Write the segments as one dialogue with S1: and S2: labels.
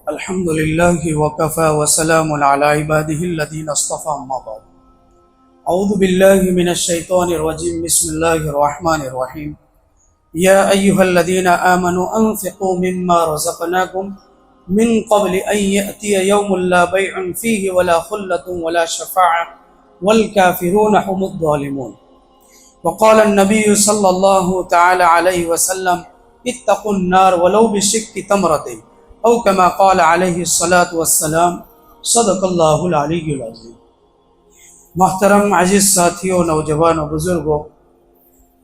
S1: الحمد لله وكفى وسلام على عباده الذين اصطفى أما بعد. أعوذ بالله من الشيطان الرجيم. بسم الله الرحمن الرحيم. يا أيها الذين آمنوا أنفقوا مما رزقناكم من قبل أن يأتي يوم لا بيع فيه ولا خلة ولا شفاعة والكافرون هم الظالمون. وقال النبي صلى الله تعالى عليه وسلم اتقوا النار ولو بشق تمرة او كما قال علیہ الصلاۃ والسلام. صدق اللہ العلی العظیم. محترم عزیز ساتھیوں، نوجوانوں، بزرگوں،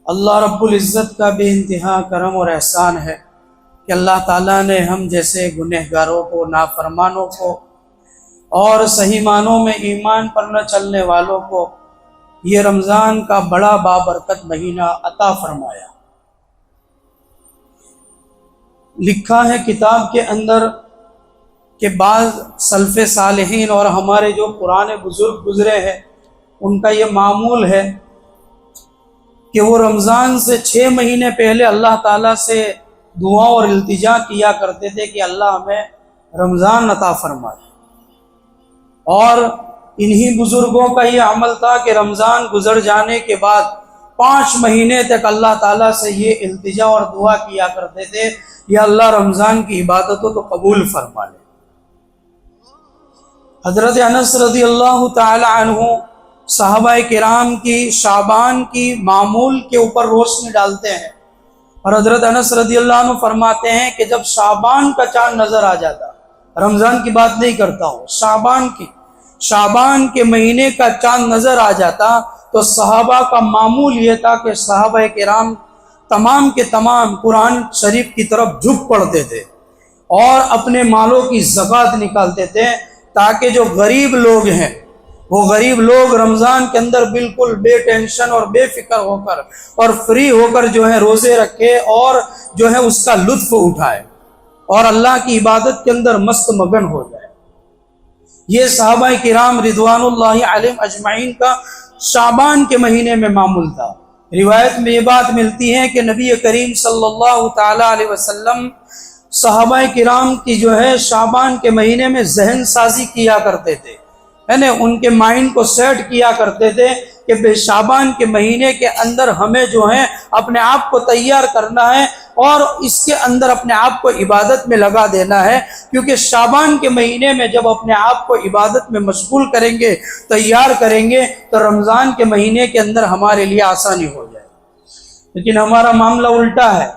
S1: اللہ رب العزت کا بے انتہا کرم اور احسان ہے کہ اللہ تعالیٰ نے ہم جیسے گنہگاروں کو، نافرمانوں کو اور صحیح معنوں میں ایمان پر نہ چلنے والوں کو یہ رمضان کا بڑا بابرکت مہینہ عطا فرمایا. لکھا ہے کتاب کے اندر کہ بعض سلف صالحین اور ہمارے جو پرانے بزرگ گزرے ہیں ان کا یہ معمول ہے کہ وہ رمضان سے 6 مہینے پہلے اللہ تعالیٰ سے دعا اور التجا کیا کرتے تھے کہ اللہ ہمیں رمضان عطا فرمائے. اور انہی بزرگوں کا یہ عمل تھا کہ رمضان گزر جانے کے بعد 5 مہینے تک اللہ تعالیٰ سے یہ التجا اور دعا کیا کرتے تھے، یا اللہ رمضان کی عبادتوں کو قبول فرما لے. حضرت انس رضی اللہ تعالی عنہ صحابہ کرام کی شعبان کی معمول کے اوپر روشنی ڈالتے ہیں، اور حضرت انس رضی اللہ عنہ فرماتے ہیں کہ جب شعبان کا چاند نظر آ جاتا، رمضان کی بات نہیں کرتا ہوں، شعبان کے مہینے کا چاند نظر آ جاتا تو صحابہ کا معمول یہ تھا کہ صحابہ کرام تمام کے تمام قرآن شریف کی طرف جھک پڑتے تھے اور اپنے مالوں کی زکوٰۃ نکالتے تھے، تاکہ جو غریب لوگ ہیں وہ غریب لوگ رمضان کے اندر بالکل بے ٹینشن اور بے فکر ہو کر اور فری ہو کر جو ہے روزے رکھے اور جو ہے اس کا لطف اٹھائے اور اللہ کی عبادت کے اندر مست مگن ہو جائے. یہ صحابہ کرام رضوان اللہ علیہم اجمعین کا شعبان کے مہینے میں معمول تھا. روایت میں یہ بات ملتی ہے کہ نبی کریم صلی اللہ تعالی علیہ وسلم صحابہ کرام کی جو ہے شعبان کے مہینے میں ذہن سازی کیا کرتے تھے، یعنی ان کے مائنڈ کو سیٹ کیا کرتے تھے کہ شعبان کے مہینے کے اندر ہمیں جو ہے اپنے آپ کو تیار کرنا ہے اور اس کے اندر اپنے آپ کو عبادت میں لگا دینا ہے، کیونکہ شعبان کے مہینے میں جب اپنے آپ کو عبادت میں مشغول کریں گے، تیار کریں گے، تو رمضان کے مہینے کے اندر ہمارے لیے آسانی ہو جائے. لیکن ہمارا معاملہ الٹا ہے.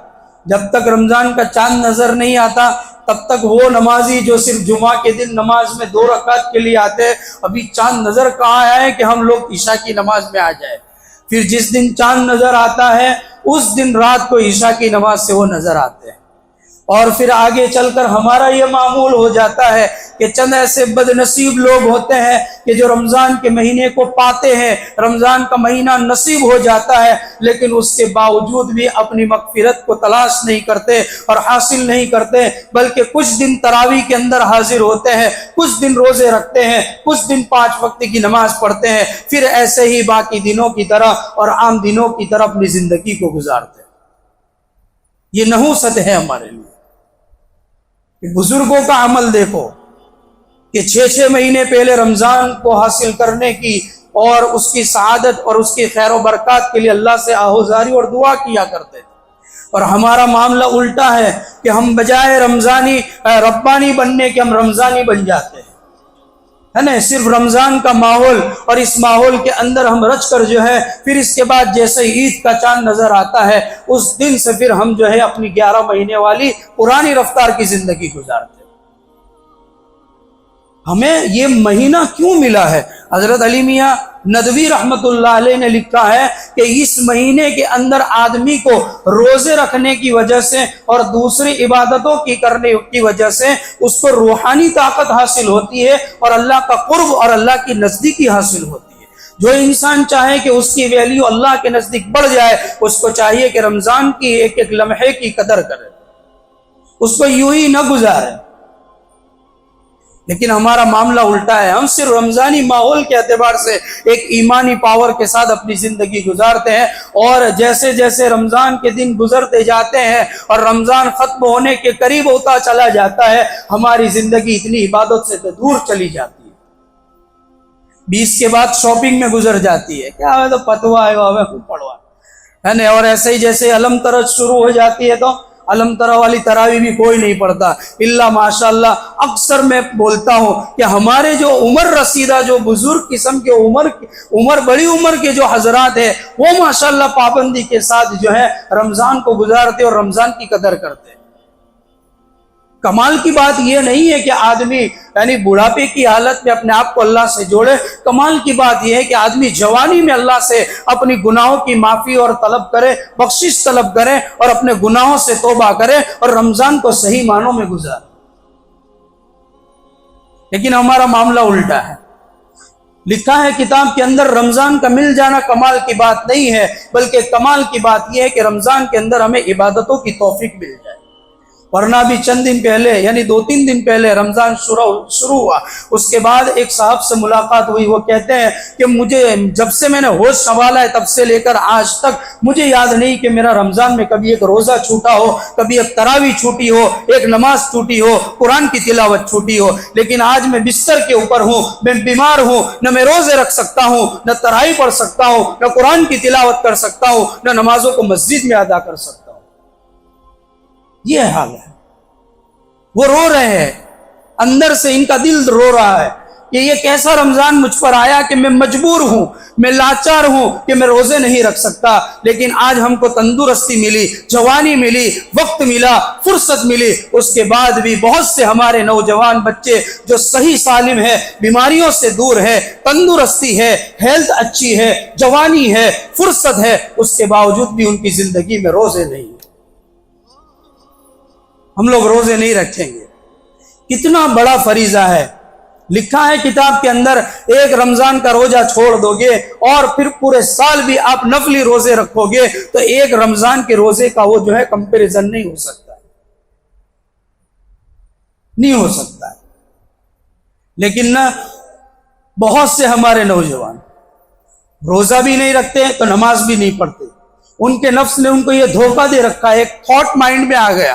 S1: جب تک رمضان کا چاند نظر نہیں آتا تب تک وہ نمازی جو صرف جمعہ کے دن نماز میں 2 رکعت کے لیے آتے ہیں، ابھی چاند نظر کہاں آئے کہ ہم لوگ عشاء کی نماز میں آ جائے. پھر جس دن چاند نظر آتا ہے اس دن رات کو عشاء کی نماز سے وہ نظر آتے ہیں. اور پھر آگے چل کر ہمارا یہ معمول ہو جاتا ہے کہ چند ایسے بد نصیب لوگ ہوتے ہیں کہ جو رمضان کے مہینے کو پاتے ہیں، رمضان کا مہینہ نصیب ہو جاتا ہے، لیکن اس کے باوجود بھی اپنی مغفرت کو تلاش نہیں کرتے اور حاصل نہیں کرتے، بلکہ کچھ دن تراویح کے اندر حاضر ہوتے ہیں، کچھ دن روزے رکھتے ہیں، کچھ دن 5 وقت کی نماز پڑھتے ہیں، پھر ایسے ہی باقی دنوں کی طرح اور عام دنوں کی طرح اپنی زندگی کو گزارتے ہیں. یہ نحوست ہے ہمارے لیے. بزرگوں کا عمل دیکھو کہ 6 مہینے پہلے رمضان کو حاصل کرنے کی اور اس کی سعادت اور اس کی خیر و برکات کے لیے اللہ سے آہوزاری اور دعا کیا کرتے تھے. اور ہمارا معاملہ الٹا ہے کہ ہم بجائے ربانی بننے کے ہم رمضانی بن جاتے ہیں، ہے نا. صرف رمضان کا ماحول، اور اس ماحول کے اندر ہم رچ کر جو ہے پھر اس کے بعد جیسے عید کا چاند نظر آتا ہے اس دن سے پھر ہم جو ہے اپنی 11 مہینے والی پرانی رفتار کی زندگی گزارتے ہیں. ہمیں یہ مہینہ کیوں ملا ہے؟ حضرت علی میاں ندوی رحمت اللہ علیہ نے لکھا ہے کہ اس مہینے کے اندر آدمی کو روزے رکھنے کی وجہ سے اور دوسری عبادتوں کی کرنے کی وجہ سے اس کو روحانی طاقت حاصل ہوتی ہے اور اللہ کا قرب اور اللہ کی نزدیکی حاصل ہوتی ہے. جو انسان چاہے کہ اس کی ویلیو اللہ کے نزدیک بڑھ جائے، اس کو چاہیے کہ رمضان کی ایک ایک لمحے کی قدر کرے، اس کو یوں ہی نہ گزارے. لیکن ہمارا معاملہ الٹا ہے. ہم صرف رمضانی ماحول کے اعتبار سے ایک ایمانی پاور کے ساتھ اپنی زندگی گزارتے ہیں، اور جیسے جیسے رمضان کے دن گزرتے جاتے ہیں اور رمضان ختم ہونے کے قریب ہوتا چلا جاتا ہے، ہماری زندگی اتنی عبادت سے دور چلی جاتی ہے. 20 کے بعد شاپنگ میں گزر جاتی ہے، کیا ہے تو پتوا ہے وہ پڑوا ہے نا. اور ایسے ہی جیسے علم ترج شروع ہو جاتی ہے تو علم ترا والی تراویح بھی کوئی نہیں پڑھتا الا ماشاءاللہ. اکثر میں بولتا ہوں کہ ہمارے جو عمر رسیدہ، جو بزرگ قسم کے عمر بڑی عمر کے جو حضرات ہیں، وہ ماشاءاللہ پابندی کے ساتھ جو ہے رمضان کو گزارتے اور رمضان کی قدر کرتے. کمال کی بات یہ نہیں ہے کہ آدمی یعنی بڑھاپے کی حالت میں اپنے آپ کو اللہ سے جوڑے. کمال کی بات یہ ہے کہ آدمی جوانی میں اللہ سے اپنی گناہوں کی معافی اور طلب کرے، بخشش طلب کرے اور اپنے گناہوں سے توبہ کرے اور رمضان کو صحیح معنوں میں گزارے. لیکن ہمارا معاملہ الٹا ہے. لکھا ہے کتاب کے اندر رمضان کا مل جانا کمال کی بات نہیں ہے، بلکہ کمال کی بات یہ ہے کہ رمضان کے اندر ہمیں عبادتوں کی توفیق مل جائے. ورنہ بھی چند دن پہلے یعنی 2-3 دن پہلے رمضان شروع ہوا، اس کے بعد ایک صاحب سے ملاقات ہوئی. وہ کہتے ہیں کہ مجھے جب سے میں نے ہوش سنبھالا ہے تب سے لے کر آج تک مجھے یاد نہیں کہ میرا رمضان میں کبھی ایک روزہ چھوٹا ہو، کبھی ایک تراویح چھوٹی ہو، ایک نماز چھوٹی ہو، قرآن کی تلاوت چھوٹی ہو. لیکن آج میں بستر کے اوپر ہوں، میں بیمار ہوں، نہ میں روزے رکھ سکتا ہوں، نہ تراویح پڑھ سکتا ہوں، نہ قرآن کی تلاوت کر سکتا ہوں، نہ نمازوں کو مسجد میں ادا کر سکتا ہوں. یہ حال ہے. وہ رو رہے ہیں، اندر سے ان کا دل رو رہا ہے کہ یہ کیسا رمضان مجھ پر آیا کہ میں مجبور ہوں، میں لاچار ہوں کہ میں روزے نہیں رکھ سکتا. لیکن آج ہم کو تندرستی ملی، جوانی ملی، وقت ملا، فرصت ملی. اس کے بعد بھی بہت سے ہمارے نوجوان بچے جو صحیح سالم ہے، بیماریوں سے دور ہے، تندرستی ہے، ہیلتھ اچھی ہے، جوانی ہے، فرصت ہے، اس کے باوجود بھی ان کی زندگی میں روزے نہیں. ہم لوگ روزے نہیں رکھیں گے. کتنا بڑا فریضہ ہے. لکھا ہے کتاب کے اندر ایک رمضان کا روزہ چھوڑ دو گے اور پھر پورے سال بھی آپ نفلی روزے رکھو گے تو ایک رمضان کے روزے کا وہ جو ہے کمپیریزن نہیں ہو سکتا، نہیں ہو سکتا. لیکن نہ بہت سے ہمارے نوجوان روزہ بھی نہیں رکھتے تو نماز بھی نہیں پڑھتے. ان کے نفس نے ان کو یہ دھوکہ دے رکھا ہے، ایک تھاٹ مائنڈ میں آ گیا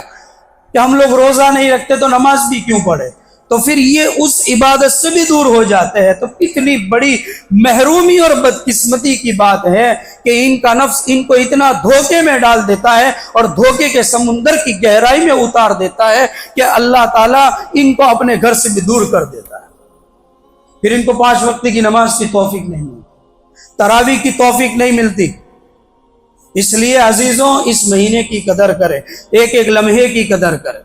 S1: کہ ہم لوگ روزہ نہیں رکھتے تو نماز بھی کیوں پڑھے، تو پھر یہ اس عبادت سے بھی دور ہو جاتے ہیں. تو کتنی بڑی محرومی اور بدقسمتی کی بات ہے کہ ان کا نفس ان کو اتنا دھوکے میں ڈال دیتا ہے اور دھوکے کے سمندر کی گہرائی میں اتار دیتا ہے کہ اللہ تعالیٰ ان کو اپنے گھر سے بھی دور کر دیتا ہے. پھر ان کو 5 وقت کی نماز کی توفیق نہیں ملتی، تراویح کی توفیق نہیں ملتی. اس لیے عزیزوں اس مہینے کی قدر کریں، ایک ایک لمحے کی قدر کریں.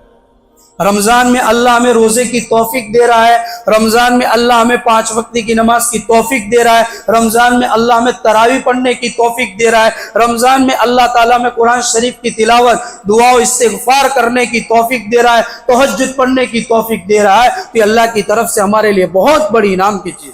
S1: رمضان میں اللہ ہمیں روزے کی توفیق دے رہا ہے، رمضان میں اللہ ہمیں 5 وقت کی نماز کی توفیق دے رہا ہے، رمضان میں اللہ ہمیں تراویح پڑھنے کی توفیق دے رہا ہے، رمضان میں اللہ تعالیٰ ہمیں قرآن شریف کی تلاوت، دعا و استغفار کرنے کی توفیق دے رہا ہے، تہجد پڑھنے کی توفیق دے رہا ہے. تو اللہ کی طرف سے ہمارے لیے بہت بڑی انعام کی چیز.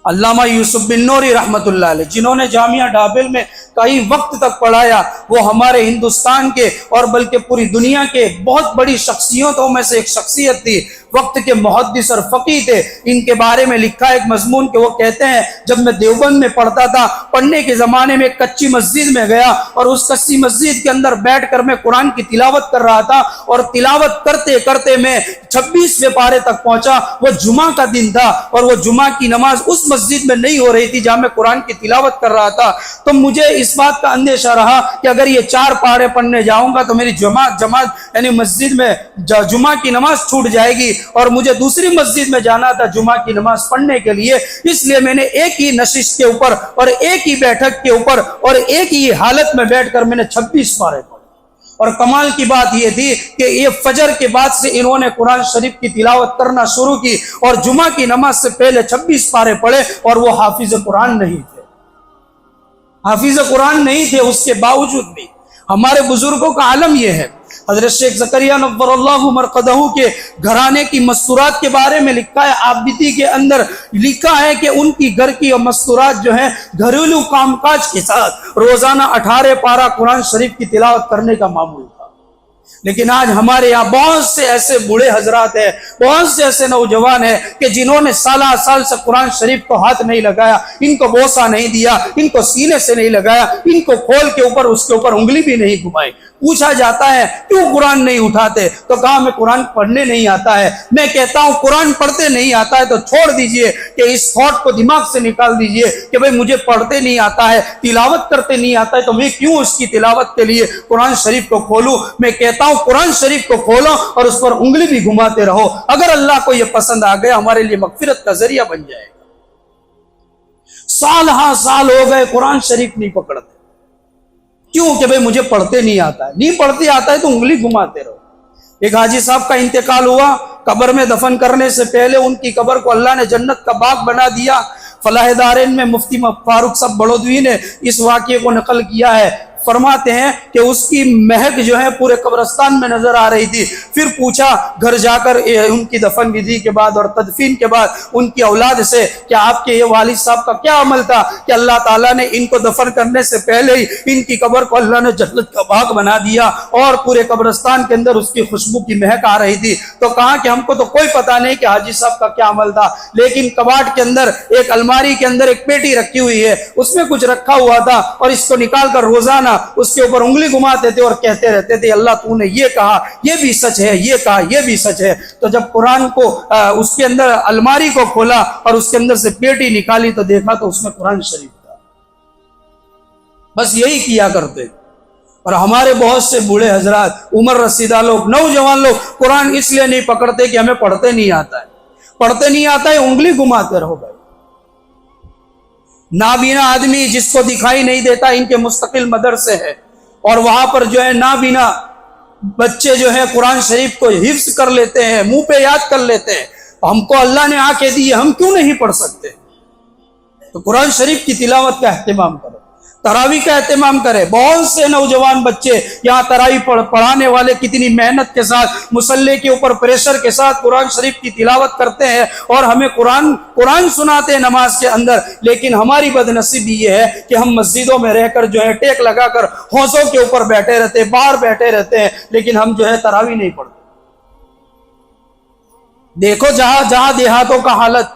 S1: علامہ یوسف بن نوری رحمت اللہ علیہ جنہوں نے جامعہ ڈابل میں کئی وقت تک پڑھایا، وہ ہمارے ہندوستان کے اور بلکہ پوری دنیا کے بہت بڑی شخصیتوں میں سے ایک شخصیت تھی. وقت کے محدث اور فقیہ تھے. ان کے بارے میں لکھا ایک مضمون کہ وہ کہتے ہیں جب میں دیوبند میں پڑھتا تھا، پڑھنے کے زمانے میں ایک کچی مسجد میں گیا اور اس کچی مسجد کے اندر بیٹھ کر میں قرآن کی تلاوت کر رہا تھا اور تلاوت کرتے کرتے میں 26ویں پارے تک پہنچا. وہ جمعہ کا دن تھا اور وہ جمعہ کی نماز اس مسجد میں نہیں ہو رہی تھی جہاں میں قرآن کی تلاوت کر رہا تھا. تو مجھے اس بات کا اندیشہ رہا کہ اگر یہ 4 پارے پڑھنے جاؤں گا تو میری جماعت یعنی مسجد میں جمعہ کی نماز چھوٹ جائے گی اور مجھے دوسری مسجد میں جانا تھا جمعہ کی نماز پڑھنے کے لیے. اس لیے میں نے ایک ہی نشست کے اوپر اور ایک ہی بیٹھک کے اوپر اور ایک ہی حالت میں بیٹھ کر میں نے 26 پارے پڑھے. اور کمال کی بات یہ تھی کہ یہ فجر کے بعد سے انہوں نے قرآن شریف کی تلاوت کرنا شروع کی اور جمعہ کی نماز سے پہلے 26 پارے پڑھے اور وہ حافظ قرآن نہیں تھے، حافظ قرآن نہیں تھے. اس کے باوجود بھی ہمارے بزرگوں کا عالم یہ ہے. حضرت شیخ زکریا نور اللہ مرقدہ کے گھرانے کی مستورات کے بارے میں لکھا ہے، آبدی کے اندر لکھا ہے کہ ان کی گھر کی مستورات جو ہیں گھریلو کام کاج کے ساتھ روزانہ 18 پارہ قرآن شریف کی تلاوت کرنے کا معمول تھا. لیکن آج ہمارے یہاں بہت سے ایسے بوڑھے حضرات ہیں، بہت سے ایسے نوجوان ہیں کہ جنہوں نے سالہ سال سے قرآن شریف کو ہاتھ نہیں لگایا، ان کو بوسہ نہیں دیا، ان کو سینے سے نہیں لگایا، ان کو کھول کے اوپر اس کے اوپر انگلی بھی نہیں گھمائی۔ پوچھا جاتا ہے کیوں قرآن نہیں اٹھاتے؟ تو کہا ہمیں قرآن پڑھنے نہیں آتا ہے۔ میں کہتا ہوں قرآن پڑھتے نہیں آتا ہے تو چھوڑ دیجئے کہ اس تھاٹ کو دماغ سے نکال دیجئے کہ بھئی مجھے پڑھتے نہیں آتا ہے، تلاوت کرتے نہیں آتا ہے، تو میں کیوں اس کی تلاوت کے لیے قرآن شریف کو کھولوں؟ میں کہتا ہوں قرآن شریف کو کھولو اور اس پر انگلی بھی گھماتے رہو، اگر اللہ کو یہ پسند آ گیا ہمارے لیے مغفرت کا ذریعہ بن جائے گا۔ سال ہاں سال ہو گئے قرآن شریف نہیں پکڑتے، کیوں؟ کہ بھئی مجھے پڑھتے نہیں آتا ہے۔ نہیں پڑھتے آتا ہے تو انگلی گھماتے رہو۔ ایک حاجی صاحب کا انتقال ہوا، قبر میں دفن کرنے سے پہلے ان کی قبر کو اللہ نے جنت کا باغ بنا دیا۔ فلاح دارین میں مفتی فاروق صاحب بڑودوی نے اس واقعے کو نقل کیا ہے۔ فرماتے ہیں کہ اس کی مہک جو ہے پورے قبرستان میں نظر آ رہی تھی۔ پھر پوچھا گھر جا کر ان کی دفن ویدھی کے بعد اور تدفین کے بعد ان کی اولاد سے کہ آپ کے یہ والد صاحب کا کیا عمل تھا کہ اللہ تعالیٰ نے ان کو دفن کرنے سے پہلے ہی ان کی قبر کو اللہ نے جنت کا باغ بنا دیا اور پورے قبرستان کے اندر اس کی خوشبو کی مہک آ رہی تھی۔ تو کہا کہ ہم کو تو کوئی پتہ نہیں کہ حاجی صاحب کا کیا عمل تھا، لیکن کباڑ کے اندر ایک الماری کے اندر ایک پیٹی رکھی ہوئی ہے، اس میں کچھ رکھا ہوا تھا اور اس کو نکال کر روزانہ اس کے اوپر انگلی گھماتے تھے اور کہتے رہتے تھے اللہ تو نے یہ کہا یہ بھی سچ ہے، یہ کہا یہ بھی سچ ہے۔ تو جب قرآن کو اس کے اندر الماری کو کھولا اور اس کے اندر سے پیٹی نکالی تو دیکھا تو اس میں قرآن شریف تھا۔ بس یہی کیا کرتے۔ اور ہمارے بہت سے بوڑھے حضرات، عمر رسیدہ لوگ، نوجوان لوگ قرآن اس لیے نہیں پکڑتے کہ ہمیں پڑھتے نہیں آتا ہے، پڑھتے نہیں آتا ہے انگلی گھماتے رہو بھائی۔ نابینا آدمی جس کو دکھائی نہیں دیتا، ان کے مستقل مدرسے ہے اور وہاں پر جو ہے نابینا بچے جو ہے قرآن شریف کو حفظ کر لیتے ہیں، منہ پہ یاد کر لیتے ہیں۔ ہم کو اللہ نے آنکھیں دی، ہم کیوں نہیں پڑھ سکتے؟ تو قرآن شریف کی تلاوت کا اہتمام کرو، تراویح کا اہتمام کرے۔ بہت سے نوجوان بچے یہاں تراویح پڑھانے والے کتنی محنت کے ساتھ مصلی کے اوپر پریشر کے ساتھ قرآن شریف کی تلاوت کرتے ہیں اور ہمیں قرآن سناتے ہیں نماز کے اندر، لیکن ہماری بدنصیبی یہ ہے کہ ہم مسجدوں میں رہ کر جو ہے ٹیک لگا کر حوضوں کے اوپر بیٹھے رہتے ہیں، باہر بیٹھے رہتے ہیں، لیکن ہم جو ہے تراویح نہیں پڑھتے۔ دیکھو جہاں جہاں دیہاتوں کا حالت،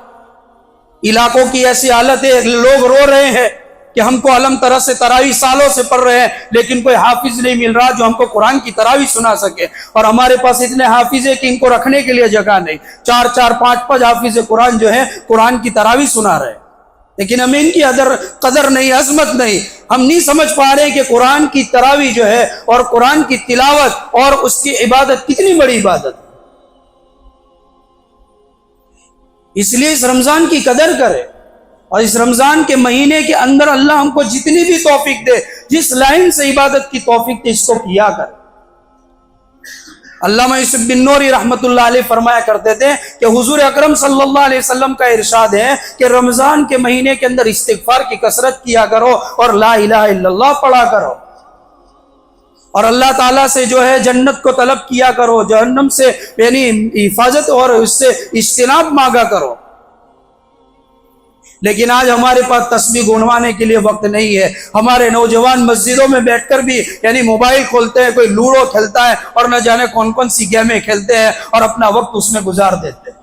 S1: علاقوں کی ایسی حالت ہے، لوگ رو رہے ہیں کہ ہم کو علم طرح سے تراویح سالوں سے پڑھ رہے ہیں لیکن کوئی حافظ نہیں مل رہا جو ہم کو قرآن کی تراویح سنا سکے، اور ہمارے پاس اتنے حافظ ہیں کہ ان کو رکھنے کے لیے جگہ نہیں، 4 5 حافظ قرآن جو ہے قرآن کی تراویح سنا رہے ہیں، لیکن ہمیں ان کی قدر نہیں، عظمت نہیں۔ ہم نہیں سمجھ پا رہے کہ قرآن کی تراویح جو ہے اور قرآن کی تلاوت اور اس کی عبادت کتنی بڑی عبادت ہے۔ اس لیے اس رمضان کی قدر کرے اور اس رمضان کے مہینے کے اندر اللہ ہم کو جتنی بھی توفیق دے، جس لائن سے عبادت کی توفیق دے، اس کو کیا کرے۔ علامہ یوسف بن نوری رحمۃ اللہ علیہ فرمایا کرتے تھے کہ حضور اکرم صلی اللہ علیہ وسلم کا ارشاد ہے کہ رمضان کے مہینے کے اندر استغفار کی کثرت کیا کرو اور لا الہ الا اللہ پڑھا کرو، اور اللہ تعالیٰ سے جو ہے جنت کو طلب کیا کرو، جہنم سے یعنی حفاظت اور اس سے اجتناب مانگا کرو۔ لیکن آج ہمارے پاس تسبیح گنوانے کے لیے وقت نہیں ہے۔ ہمارے نوجوان مسجدوں میں بیٹھ کر بھی یعنی موبائل کھولتے ہیں، کوئی لوڈو کھیلتا ہے اور نہ جانے کون کون سی گیمیں کھیلتے ہیں اور اپنا وقت اس میں گزار دیتے ہیں۔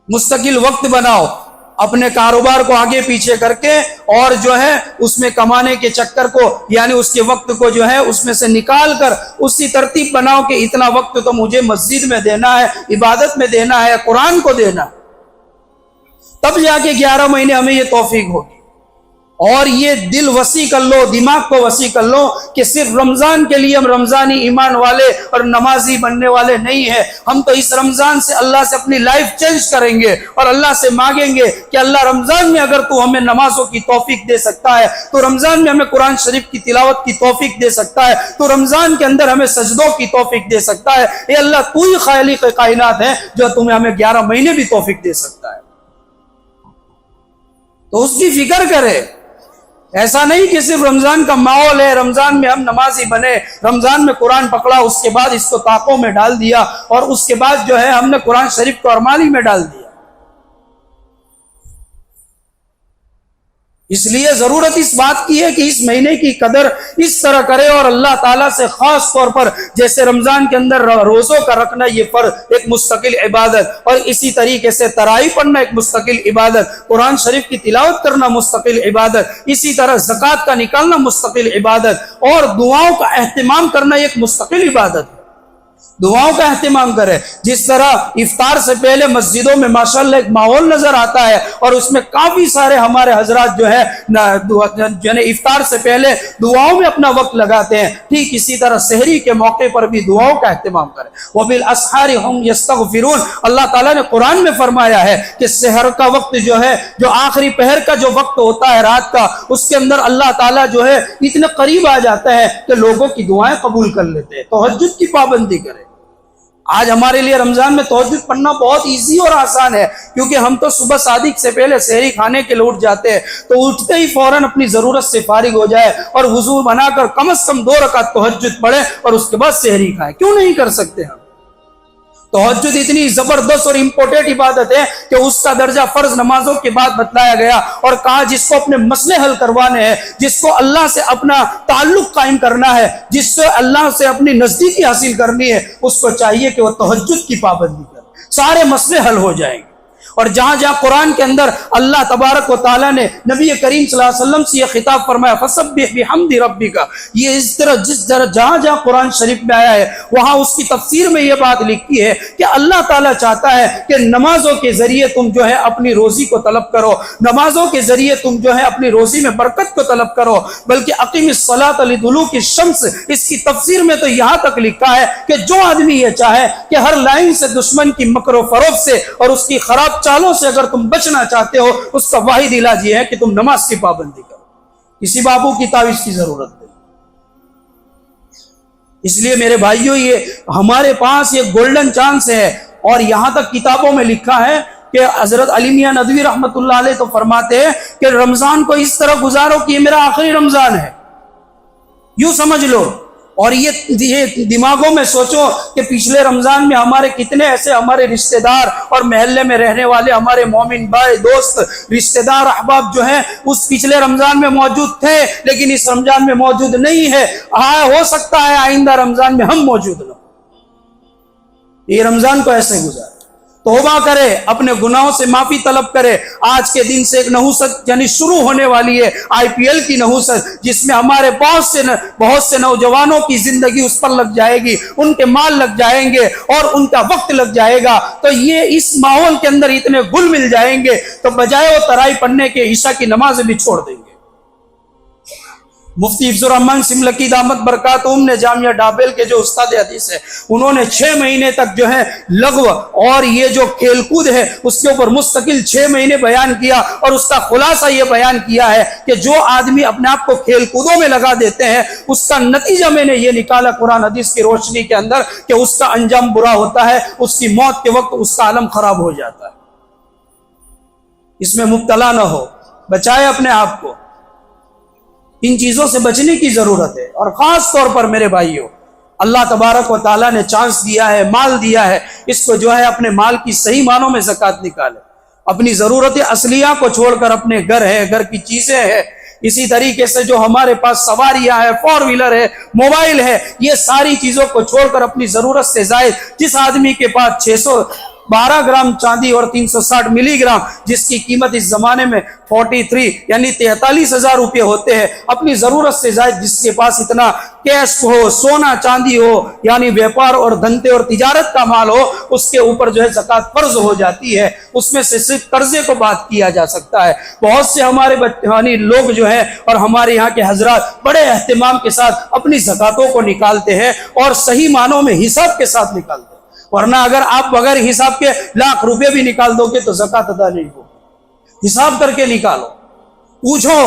S1: مستقل وقت بناؤ اپنے کاروبار کو آگے پیچھے کر کے، اور جو ہے اس میں کمانے کے چکر کو یعنی اس کے وقت کو جو ہے اس میں سے نکال کر اسی ترتیب بناؤ کہ اتنا وقت تو مجھے مسجد میں دینا ہے، عبادت میں دینا ہے، قرآن کو دینا، تب جا کے 11 مہینے ہمیں یہ توفیق ہوگی۔ اور یہ دل وسیع کر لو، دماغ کو وسیع کر لو کہ صرف رمضان کے لیے ہم رمضانی ایمان والے اور نمازی بننے والے نہیں ہیں، ہم تو اس رمضان سے اللہ سے اپنی لائف چینج کریں گے اور اللہ سے مانگیں گے کہ اللہ رمضان میں اگر تو ہمیں نمازوں کی توفیق دے سکتا ہے، تو رمضان میں ہمیں قرآن شریف کی تلاوت کی توفیق دے سکتا ہے، تو رمضان کے اندر ہمیں سجدوں کی توفیق دے سکتا ہے، اے اللہ تو ہی خالق کائنات ہے جو تمہیں ہمیں 11 مہینے بھی توفیق دے سکتا ہے۔ تو اس کی فکر کرے، ایسا نہیں کہ صرف رمضان کا ماحول ہے، رمضان میں ہم نمازی بنے، رمضان میں قرآن پکڑا، اس کے بعد اس کو طاقوں میں ڈال دیا اور اس کے بعد جو ہے ہم نے قرآن شریف کو ارمانی میں ڈال دیا۔ اس لیے ضرورت اس بات کی ہے کہ اس مہینے کی قدر اس طرح کرے اور اللہ تعالیٰ سے خاص طور پر جیسے رمضان کے اندر روزوں کا رکھنا یہ فرض ایک مستقل عبادت، اور اسی طریقے سے تراویح پڑھنا ایک مستقل عبادت، قرآن شریف کی تلاوت کرنا مستقل عبادت، اسی طرح زکوٰۃ کا نکالنا مستقل عبادت، اور دعاؤں کا اہتمام کرنا ایک مستقل عبادت ہے۔ دعاؤں کا اہتمام کرے، جس طرح افطار سے پہلے مسجدوں میں ماشاءاللہ ایک ماحول نظر آتا ہے اور اس میں کافی سارے ہمارے حضرات جو ہے افطار سے پہلے دعاؤں میں اپنا وقت لگاتے ہیں، ٹھیک اسی طرح سحری کے موقع پر بھی دعاؤں کا اہتمام کرے۔ وَبِالْأَسْحَارِ هُمْ يَسْتَغْفِرُونَ، اللہ تعالیٰ نے قرآن میں فرمایا ہے کہ سحر کا وقت جو ہے، جو آخری پہر کا جو وقت ہوتا ہے رات کا، اس کے اندر اللہ تعالیٰ جو ہے اتنے قریب آ جاتا ہے کہ لوگوں کی دعائیں قبول کر لیتے ہیں۔ تہجد کی پابندی کرے۔ آج ہمارے لیے رمضان میں تہجد پڑھنا بہت ایزی اور آسان ہے، کیونکہ ہم تو صبح صادق سے پہلے سحری کھانے کے لیے اٹھ جاتے ہیں، تو اٹھتے ہی فوراً اپنی ضرورت سے فارغ ہو جائے اور وضو بنا کر کم از کم 2 رکعت تہجد پڑھے اور اس کے بعد سحری کھائے۔ کیوں نہیں کر سکتے ہم؟ تہجد اتنی زبردست اور امپورٹنٹ عبادت ہے کہ اس کا درجہ فرض نمازوں کے بعد بتلایا گیا اور کہا جس کو اپنے مسئلے حل کروانے ہیں، جس کو اللہ سے اپنا تعلق قائم کرنا ہے، جس سے اللہ سے اپنی نزدیکی حاصل کرنی ہے، اس کو چاہیے کہ وہ تہجد کی پابندی کرے، سارے مسئلے حل ہو جائیں گے۔ اور جہاں جہاں قرآن کے اندر اللہ تبارک و تعالیٰ نے نبی کریم صلی اللہ علیہ وسلم سے یہ خطاب فرمایا فَسَبِّحْ بِحَمْدِ رَبِّكَ، یہ اس طرح جہاں جہاں قرآن شریف میں آیا ہے وہاں اس کی تفسیر میں یہ بات لکھی ہے کہ اللہ تعالیٰ چاہتا ہے کہ نمازوں کے ذریعے تم جو ہے اپنی روزی کو طلب کرو، نمازوں کے ذریعے تم جو ہے اپنی روزی میں برکت کو طلب کرو، بلکہ اقیم الصلاۃ لدلوک الشمس، اس کی تفسیر میں تو یہاں تک لکھا ہے کہ جو آدمی یہ چاہے کہ ہر لائن سے دشمن کی مکر و فروغ سے اور اس کی خراب چالوں سے اگر تم بچنا چاہتے ہو، اس کا واحد علاج یہ ہے کہ تم نماز کی پابندی کرو، کسی بابو کی تعویذ کی ضرورت نہیں۔ اس لیے میرے بھائیوں، یہ ہمارے پاس یہ گولڈن چانس ہے، اور یہاں تک کتابوں میں لکھا ہے کہ حضرت علی میاں ندوی رحمت اللہ علیہ تو فرماتے ہیں کہ رمضان کو اس طرح گزارو کہ یہ میرا آخری رمضان ہے، یوں سمجھ لو، اور یہ دماغوں میں سوچو کہ پچھلے رمضان میں ہمارے کتنے ایسے ہمارے رشتہ دار اور محلے میں رہنے والے ہمارے مومن بھائی دوست رشتہ دار احباب جو ہیں اس پچھلے رمضان میں موجود تھے لیکن اس رمضان میں موجود نہیں ہے، ہو سکتا ہے آئندہ رمضان میں ہم موجود نہ ہوں۔ یہ رمضان کو ایسے گزارے، توبہ کرے، اپنے گناہوں سے معافی طلب کرے۔ آج کے دن سے ایک نحوست یعنی شروع ہونے والی ہے IPL کی نحوست، جس میں ہمارے بہت سے نوجوانوں کی زندگی اس پر لگ جائے گی، ان کے مال لگ جائیں گے اور ان کا وقت لگ جائے گا، تو یہ اس ماحول کے اندر اتنے گل مل جائیں گے تو بجائے وہ تراویح پڑھنے کے عشاء کی نماز بھی چھوڑ دیں گے۔ مفتی حفظ الرحمن سملکی دامت برکاتہم نے جامعہ ڈابیل کے جو استاد حدیث ہے، انہوں نے 6 مہینے تک جو ہے لغو اور یہ جو کھیل کود ہے اس کے اوپر مستقل 6 مہینے بیان کیا، اور اس کا خلاصہ یہ بیان کیا ہے کہ جو آدمی اپنے آپ کو کھیل کودوں میں لگا دیتے ہیں اس کا نتیجہ میں نے یہ نکالا قرآن حدیث کی روشنی کے اندر کہ اس کا انجام برا ہوتا ہے، اس کی موت کے وقت اس کا عالم خراب ہو جاتا ہے۔ اس میں مبتلا نہ ہو، بچائے اپنے آپ کو، ان چیزوں سے بچنے کی ضرورت ہے۔ اور خاص طور پر میرے بھائیوں، اللہ تبارک و تعالیٰ نے چانس دیا ہے، مال دیا ہے، اس کو جو ہے اپنے مال کی صحیح معنوں میں زکوٰۃ نکالے، اپنی ضرورت اصلیہ کو چھوڑ کر اپنے گھر ہے، گھر کی چیزیں ہے، اسی طریقے سے جو ہمارے پاس سواریاں ہے، 4 ویلر ہے، موبائل ہے، یہ ساری چیزوں کو چھوڑ کر اپنی ضرورت سے زائد، جس آدمی کے پاس 612 گرام چاندی اور 360 ملی گرام جس کی قیمت اس زمانے میں 43 یعنی 43,000 روپے ہوتے ہیں، اپنی ضرورت سے زائد جس کے پاس اتنا کیش ہو، سونا چاندی ہو، یعنی بیپار اور دھندے اور تجارت کا مال ہو، اس کے اوپر جو ہے زکوٰۃ فرض ہو جاتی ہے۔ اس میں سے صرف قرضے کو بات کیا جا سکتا ہے۔ بہت سے ہمارے یعنی لوگ جو ہیں اور ہمارے یہاں کے حضرات بڑے اہتمام کے ساتھ اپنی زکوٰتوں کو نکالتے ہیں اور صحیح معنوں میں حساب کے ساتھ نکالتے ہیں، ورنہ اگر آپ بغیر حساب کے لاکھ روپے بھی نکال دو گے تو زکوٰۃ ادا نہیں ہوگی۔ حساب کر کے نکالو، پوچھو،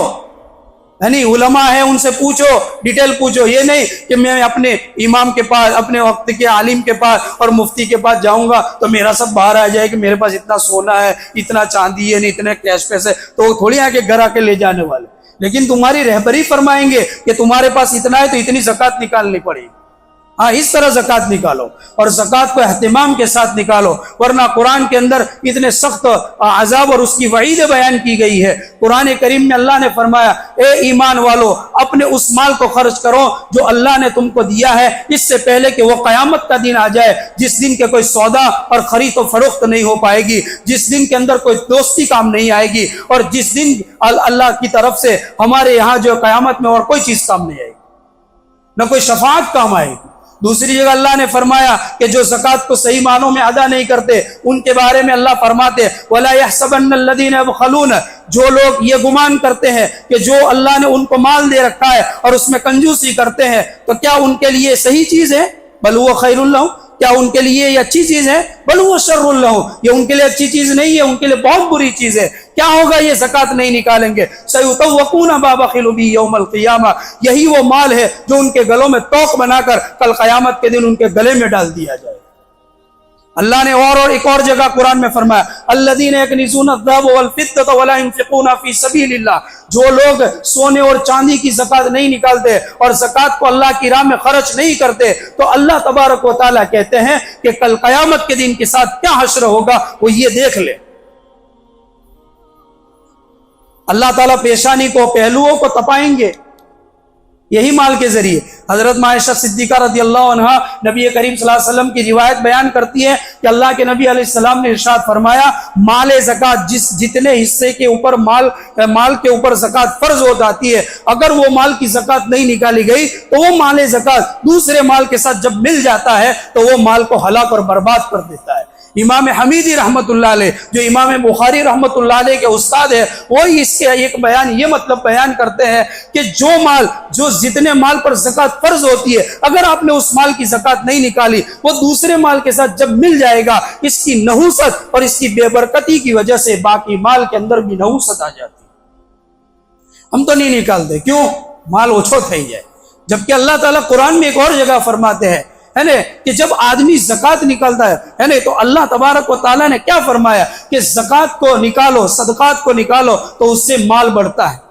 S1: یعنی علماء ہیں ان سے پوچھو، ڈیٹیل پوچھو، یہ نہیں کہ میں اپنے امام کے پاس، اپنے وقت کے عالم کے پاس اور مفتی کے پاس جاؤں گا تو میرا سب باہر آ جائے کہ میرے پاس اتنا سونا ہے، اتنا چاندی ہے، اتنے کیش پیسے، تو وہ تھوڑی آ کے گھر آ کے لے جانے والے، لیکن تمہاری رہبری فرمائیں گے کہ تمہارے پاس اتنا ہے تو اتنی زکوٰۃ نکالنی پڑے گی۔ ہاں اس طرح زکوٰۃ نکالو اور زکوٰۃ کو اہتمام کے ساتھ نکالو، ورنہ قرآن کے اندر اتنے سخت عذاب اور اس کی وعید بیان کی گئی ہے۔ قرآن کریم میں اللہ نے فرمایا اے ایمان والو اپنے اس مال کو خرچ کرو جو اللہ نے تم کو دیا ہے، اس سے پہلے کہ وہ قیامت کا دن آ جائے جس دن کے کوئی سودا اور خرید و فروخت نہیں ہو پائے گی، جس دن کے اندر کوئی دوستی کام نہیں آئے گی، اور جس دن اللہ کی طرف سے ہمارے یہاں جو قیامت میں اور کوئی چیز کام نہیں آئے گی، نہ کوئی شفاعت کام آئے گی۔ دوسری جگہ اللہ نے فرمایا کہ جو زکوٰۃ کو صحیح معنوں میں ادا نہیں کرتے ان کے بارے میں اللہ فرماتے وَلَا يَحْسَبَنَّ الَّذِينَ يَبْخَلُونَ، جو لوگ یہ گمان کرتے ہیں کہ جو اللہ نے ان کو مال دے رکھا ہے اور اس میں کنجوسی کرتے ہیں تو کیا ان کے لیے صحیح چیز ہے؟ بل هو خیر لہم، کیا ان کے لیے یہ اچھی چیز ہے؟ بل هو شر لہم، یہ ان کے لیے اچھی چیز نہیں ہے، ان کے لیے بہت بری چیز ہے۔ کیا ہوگا یہ زکوٰۃ نہیں نکالیں گے؟ سَيُطَوَّقُونَ مَا بَخِلُوا بِهِ يَوْمَ الْقِيَامَةِ، یہی وہ مال ہے جو ان کے گلوں میں توق بنا کر کل قیامت کے دن ان کے گلے میں ڈال دیا جائے۔ اللہ نے اور ایک اور جگہ قرآن میں فرمایا الَّذِينَ يَكْنِزُونَ الذَّهَبَ وَالْفِضَّةَ وَلَا يُنْفِقُونَ فِي سَبِيلِ اللَّهِ، جو لوگ سونے اور چاندی کی زکوٰۃ نہیں نکالتے اور زکوٰۃ کو اللہ کی راہ میں خرچ نہیں کرتے تو اللہ تبارک و تعالیٰ کہتے ہیں کہ کل قیامت کے دن کے ساتھ کیا حشر ہوگا وہ یہ دیکھ لے۔ اللہ تعالیٰ پیشانی کو، پہلوؤں کو تپائیں گے یہی مال کے ذریعے۔ حضرت عائشہ صدیقہ رضی اللہ عنہا نبی کریم صلی اللہ علیہ وسلم کی روایت بیان کرتی ہے کہ اللہ کے نبی علیہ السلام نے ارشاد فرمایا مال زکوٰۃ جتنے حصے کے اوپر مال کے اوپر زکوٰۃ فرض ہو جاتی ہے، اگر وہ مال کی زکوٰۃ نہیں نکالی گئی تو وہ مال زکوٰۃ دوسرے مال کے ساتھ جب مل جاتا ہے تو وہ مال کو ہلاک اور برباد کر دیتا ہے۔ امام حمیدی رحمت اللہ علیہ جو امام بخاری رحمت اللہ علیہ کے استاد ہے، وہ اس کے ایک بیان یہ مطلب بیان کرتے ہیں کہ جو جتنے مال پر زکوٰۃ فرض ہوتی ہے اگر آپ نے اس مال کی زکوٰۃ نہیں نکالی وہ دوسرے مال کے ساتھ جب مل جائے گا، اس کی نحوست اور اس کی بے برکتی کی وجہ سے باقی مال کے اندر بھی نحوست آ جاتی ہے۔ ہم تو نہیں نکالتے، کیوں؟ مال اوچھو تھے جائے، جبکہ اللہ تعالیٰ قرآن میں ایک اور جگہ فرماتے ہیں ہے نا کہ جب آدمی زکوٰۃ نکالتا ہے نا تو اللہ تبارک و تعالیٰ نے کیا فرمایا کہ زکوٰۃ کو نکالو، صدقات کو نکالو تو اس سے مال بڑھتا ہے۔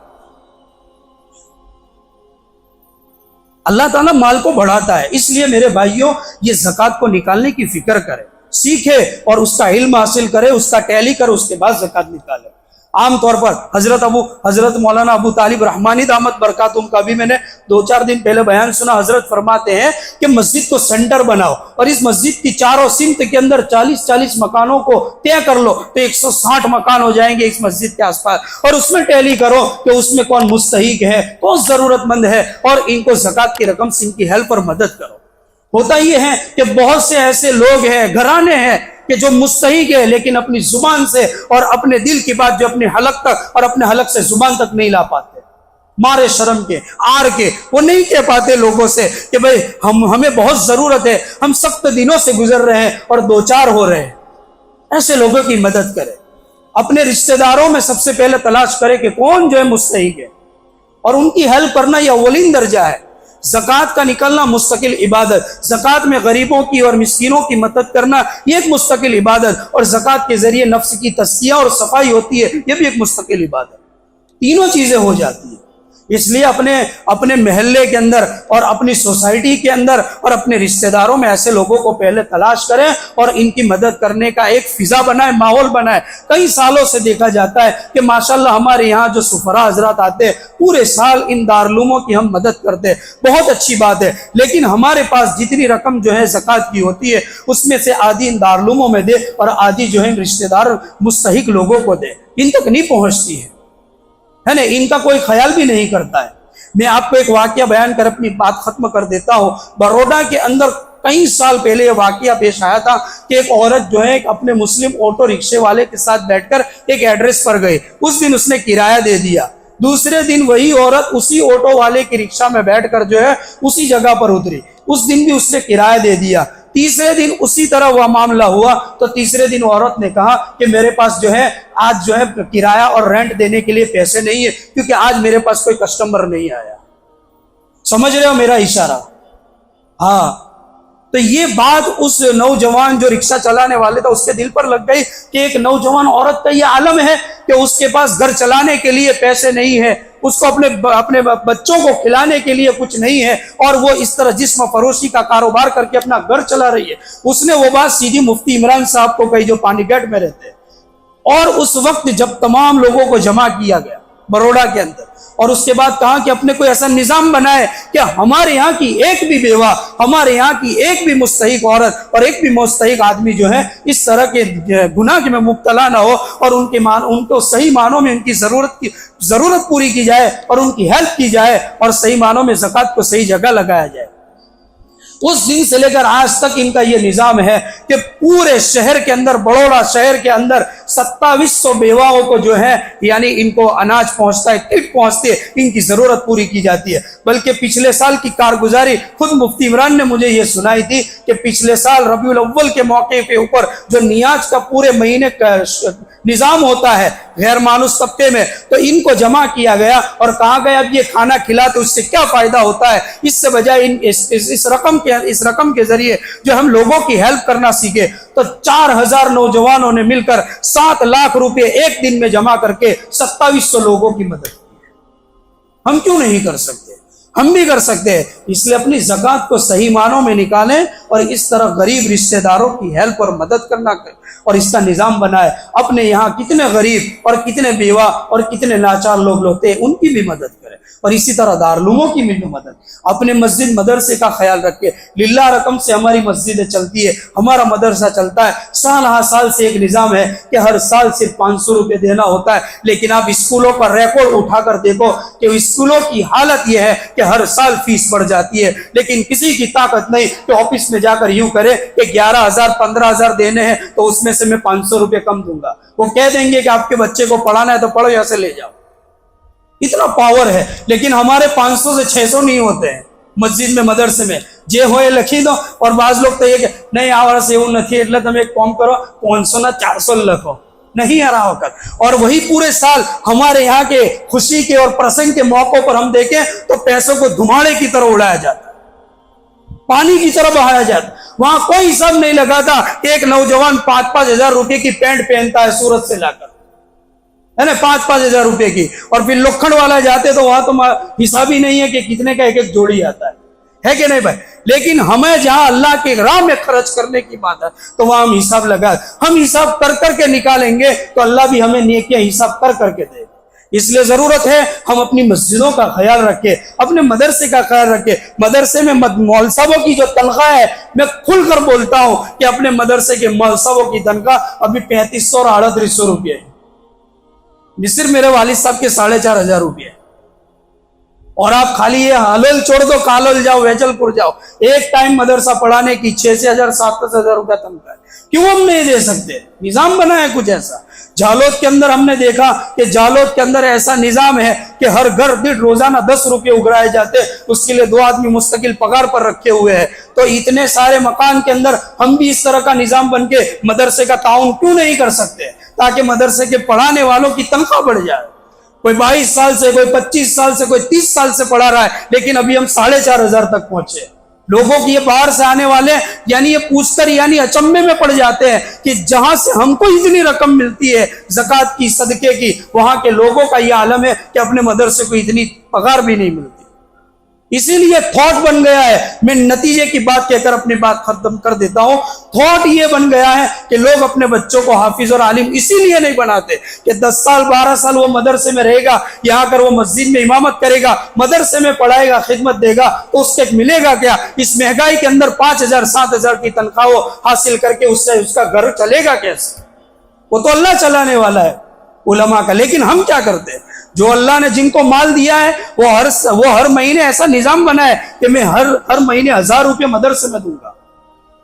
S1: اللہ تعالیٰ مال کو بڑھاتا ہے، اس لیے میرے بھائیوں یہ زکوٰۃ کو نکالنے کی فکر کرے، سیکھے اور اس کا علم حاصل کرے، اس کا ٹیلی کرے، اس کے بعد زکوٰۃ نکالے۔ عام طور پر حضرت مولانا ابو طالب رحمانی دامت برکاتہم کا بھی میں نے 2-4 دن پہلے بیان سنا۔ حضرت فرماتے ہیں کہ مسجد کو سینٹر بناؤ اور اس مسجد کی چاروں سمت کے اندر 40 مکانوں کو طے کر لو تو 160 مکان ہو جائیں گے اس مسجد کے آس پاس، اور اس میں ٹیلی کرو کہ اس میں کون مستحق ہے، کون ضرورت مند ہے، اور ان کو زکوٰۃ کی رقم سے ان کی ہیلپ اور مدد کرو۔ ہوتا یہ ہے کہ بہت سے ایسے لوگ ہیں، گھرانے ہیں کہ جو مستحق ہے لیکن اپنی زبان سے اور اپنے دل کی بات جو اپنے حلق تک اور اپنے حلق سے زبان تک نہیں لا پاتے، مارے شرم کے، آر کے، وہ نہیں کہہ پاتے لوگوں سے کہ بھئی ہمیں بہت ضرورت ہے، ہم سخت دنوں سے گزر رہے ہیں اور 2-4 ہو رہے ہیں۔ ایسے لوگوں کی مدد کرے، اپنے رشتہ داروں میں سب سے پہلے تلاش کرے کہ کون جو ہے مستحق ہے اور ان کی ہیلپ کرنا یہ اولین درجہ ہے۔ زکوٰۃ کا نکلنا مستقل عبادت، زکوٰۃ میں غریبوں کی اور مسکینوں کی مدد کرنا یہ ایک مستقل عبادت، اور زکوٰۃ کے ذریعے نفس کی تزکیہ اور صفائی ہوتی ہے، یہ بھی ایک مستقل عبادت۔ تینوں چیزیں ہو جاتی ہیں، اس لیے اپنے محلے کے اندر اور اپنی سوسائٹی کے اندر اور اپنے رشتہ داروں میں ایسے لوگوں کو پہلے تلاش کریں اور ان کی مدد کرنے کا ایک فضا بنائے، ماحول بنائے۔ کئی سالوں سے دیکھا جاتا ہے کہ ماشاءاللہ ہمارے یہاں جو سفراء حضرات آتے ہیں پورے سال ان دارالعلوموں کی ہم مدد کرتے ہیں، بہت اچھی بات ہے، لیکن ہمارے پاس جتنی رقم جو ہے زکوٰۃ کی ہوتی ہے اس میں سے آدھی ان دارالعلوموں میں دے اور آدھی جو ہے رشتہ دار مستحق لوگوں کو دے، ان تک نہیں پہنچتی ہے نا، ان کا کوئی خیال بھی نہیں کرتا ہے۔ میں آپ کو ایک واقعہ بیان کر اپنی بات ختم کر دیتا ہوں۔ بروڈا کے اندر کئی سال پہلے یہ واقعہ پیش آیا تھا کہ ایک عورت جو ہے اپنے مسلم آٹو رکشے والے کے ساتھ بیٹھ کر ایک ایڈریس پر گئی، اس دن اس نے کرایہ دے دیا، دوسرے دن وہی عورت اسی آٹو والے کی رکشہ میں بیٹھ کر جو ہے اسی جگہ پر اتری، اس دن بھی اس نے کرایہ دے دیا، تیسرے دن اسی طرح وہ معاملہ ہوا تو تیسرے دن عورت نے کہا کہ میرے پاس جو ہے آج جو ہے کرایہ اور رینٹ دینے کے لیے پیسے نہیں ہے کیونکہ آج میرے پاس کوئی کسٹمر نہیں آیا۔ سمجھ رہے ہو میرا اشارہ؟ ہاں، تو یہ بات اس نوجوان جو رکشہ چلانے والے تھا اس کے دل پر لگ گئی کہ ایک نوجوان عورت کا یہ عالم ہے کہ اس کے پاس گھر چلانے کے لیے پیسے نہیں ہے، اس کو اپنے بچوں کو کھلانے کے لیے کچھ نہیں ہے، اور وہ اس طرح جسم فروشی کا کاروبار کر کے اپنا گھر چلا رہی ہے، اس نے وہ بات سیدھی مفتی عمران صاحب کو کہی جو پانی گیٹ میں رہتے ہیں۔ اور اس وقت جب تمام لوگوں کو جمع کیا گیا بروڑا کے اندر، اور اس کے بعد کہا کہ اپنے کوئی ایسا نظام بنائے کہ ہمارے یہاں کی ایک بھی بیوہ، ہمارے یہاں کی ایک بھی مستحق عورت اور ایک بھی مستحق آدمی جو ہے اس طرح کے گناہ میں مبتلا نہ ہو، اور ان کو صحیح معنوں میں ان کی ضرورت پوری کی جائے اور ان کی ہیلپ کی جائے، اور صحیح معنوں میں زکوٰۃ کو صحیح جگہ لگایا جائے۔ اس دن سے لے کر آج تک ان کا یہ نظام ہے کہ پورے شہر کے اندر، بڑوڑا شہر کے اندر 2700 بیواؤں کو جو ہے یعنی ان کو اناج پہنچتا ہے، کٹ پہنچتی ہے، ان کی ضرورت پوری کی جاتی ہے۔ بلکہ پچھلے سال کی کارگزاری خود مفتی عمران نے مجھے یہ سنائی تھی کہ پچھلے سال ربیع الاول کے موقع کے اوپر جو نیاز کا پورے مہینے کا نظام ہوتا ہے غیر مانوس طبقے میں، تو ان کو جمع کیا گیا اور کہا گیا اب یہ کھانا کھلاتے اس سے کیا فائدہ ہوتا ہے، اس سے بجائے اس رقم کے ذریعے جو ہم لوگوں کی ہیلپ کرنا سیکھے۔ تو 4000 نوجوانوں نے مل کر 7 لاکھ روپے ایک دن میں جمع کر کے 2700 لوگوں کی مدد کی۔ ہم کیوں نہیں کر سکتے؟ ہم بھی کر سکتے ہیں۔ اس لیے اپنی زکوٰۃ کو صحیح معنوں میں نکالیں اور اس طرح غریب رشتہ داروں کی ہیلپ اور مدد کرنا اور اس کا نظام بنائے۔ اپنے یہاں کتنے غریب اور کتنے بیوہ اور کتنے لاچار لوگ ہوتے ہیں، ان کی بھی مدد کریں، اور اسی طرح دارالعلوموں کی بھی مدد۔ اپنے مسجد مدرسے کا خیال رکھے، للہ رقم سے ہماری مسجدیں چلتی ہے، ہمارا مدرسہ چلتا ہے، سال ہر سال سے ایک نظام ہے کہ ہر سال صرف 500 روپے دینا ہوتا ہے۔ لیکن آپ اسکولوں کا ریکارڈ اٹھا کر دیکھو کہ اسکولوں کی حالت یہ ہے کہ ہر سال فیس بڑھ جاتی ہے، لیکن کسی کی طاقت نہیں کہ آفس میں جا کر یوں کرے کہ 11,000 15,000 دینے ہیں تو اس میں سے میں 500 روپے کم دوں گا۔ وہ کہہ دیں گے کہ آپ کے بچے کو پڑھانا ہے تو پڑھو، یہاں سے لے جاؤ، اتنا پاور ہے۔ لیکن ہمارے 500 سے 600 نہیں ہوتے ہیں مسجد میں مدرسے میں، جے ہوئے لکھی دو۔ اور بعض لوگ تو یہ کہ نہیں آوڑ سے وہ نتھی એટલે તમે એક કામ કરો 500 ના 400 લખો، نہیں آ رہا وقت۔ اور وہی پورے سال ہمارے یہاں کے خوشی کے اور پرسنگ کے موقعوں پر ہم دیکھیں تو پیسوں کو دھماڑے کی طرح اڑایا جاتا، پانی کی طرح بہایا جاتا۔ وہاں کوئی حساب نہیں لگاتا کہ ایک نوجوان 5-5 ہزار روپے کی پینٹ پہنتا ہے سورت سے لا کر، ہے نا، 5-5 ہزار روپے کی، اور پھر لکھنڑ والا جاتے تو وہاں تو حساب ہی نہیں ہے کہ کتنے کا ایک جوڑی آتا ہے کہ نہیں بھائی؟ لیکن ہمیں جہاں اللہ کے راہ میں خرچ کرنے کی بات ہے تو وہاں ہم حساب لگا، ہم حساب کر کے نکالیں گے تو اللہ بھی ہمیں نیکیاں حساب کر کے دے گا۔ اس لیے ضرورت ہے ہم اپنی مسجدوں کا خیال رکھیں، اپنے مدرسے کا خیال رکھیں۔ مدرسے میں مول صاحبوں کی جو تنخواہ ہے، میں کھل کر بولتا ہوں کہ اپنے مدرسے کے مول صاحبوں کی تنخواہ ابھی 3500 اور 3800 روپے ہے، صرف میرے والد صاحب کے 4,500 روپے، اور آپ خالی یہ ہالول چھوڑ دو، کالول جاؤ، ویچل پور جاؤ، ایک ٹائم مدرسہ پڑھانے کی 6,000 7,000 روپے تنخواہ ہے۔ کیوں ہم نہیں دے سکتے؟ نظام بنا ہے کچھ ایسا۔ جالوت کے اندر ہم نے دیکھا کہ جالوت کے اندر ایسا نظام ہے کہ ہر گھر دیٹھ روزانہ 10 روپے اگرائے جاتے، اس کے لیے 2 آدمی مستقل پگار پر رکھے ہوئے ہیں۔ تو اتنے سارے مکان کے اندر ہم بھی اس طرح کا نظام بن کے مدرسے کا تعاون کیوں نہیں کر سکتے، تاکہ مدرسے کے پڑھانے والوں کی تنخواہ بڑھ جائے۔ کوئی 22 سال سے، کوئی 25 سال سے، کوئی 30 سال سے پڑھا رہا ہے، لیکن ابھی ہم 4,500 تک پہنچے۔ لوگوں کی یہ باہر سے آنے والے یعنی یہ پوچھ کر یعنی اچنبے میں پڑ جاتے ہیں کہ جہاں سے ہم کو اتنی رقم ملتی ہے زکوٰۃ کی، صدقے کی، وہاں کے لوگوں کا یہ عالم ہے کہ اپنے مدرسے کو اتنی پگار بھی نہیں ملتی۔ اسی لیے تھاٹ بن گیا ہے، میں نتیجے کی بات کہہ کر اپنی بات ختم کر دیتا ہوں، تھاٹ یہ بن گیا ہے کہ لوگ اپنے بچوں کو حافظ اور عالم اسی لیے نہیں بناتے کہ 10 سال 12 سال وہ مدرسے میں رہے گا، یہاں کر وہ مسجد میں امامت کرے گا، مدرسے میں پڑھائے گا، خدمت دے گا، تو اس کے ملے گا کیا؟ اس مہنگائی کے اندر 5,000 7,000 کی تنخواہ حاصل کر کے اس سے اس کا گھر چلے گا کیسے؟ وہ تو اللہ چلانے والا ہے علماء کا۔ لیکن ہم کیا کرتے ہیں؟ جو اللہ نے جن کو مال دیا ہے وہ ہر مہینے ایسا نظام بنا ہے کہ میں ہر مہینے 1,000 روپے مدرسے میں دوں گا۔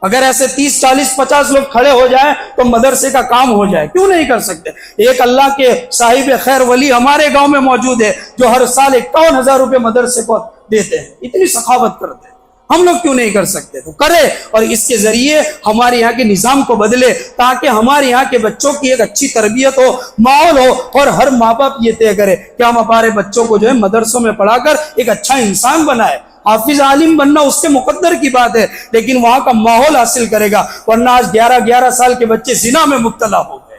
S1: اگر ایسے 30 40 50 لوگ کھڑے ہو جائیں تو مدرسے کا کام ہو جائے، کیوں نہیں کر سکتے؟ ایک اللہ کے صاحب خیر ولی ہمارے گاؤں میں موجود ہے جو ہر سال 51,000 روپے مدرسے کو دیتے ہیں، اتنی سخاوت کرتے ہیں۔ ہم لوگ کیوں نہیں کر سکتے؟ تو کرے، اور اس کے ذریعے ہمارے یہاں کے نظام کو بدلے تاکہ ہمارے یہاں کے بچوں کی ایک اچھی تربیت ہو، ماحول ہو، اور ہر ماں باپ یہ طے کرے کہ ہم ہمارے بچوں کو جو ہے مدرسوں میں پڑھا کر ایک اچھا انسان بنائے۔ حافظ عالم بننا اس کے مقدر کی بات ہے، لیکن وہاں کا ماحول حاصل کرے گا، ورنہ آج 11 سال کے بچے زنا میں مبتلا ہو گئے،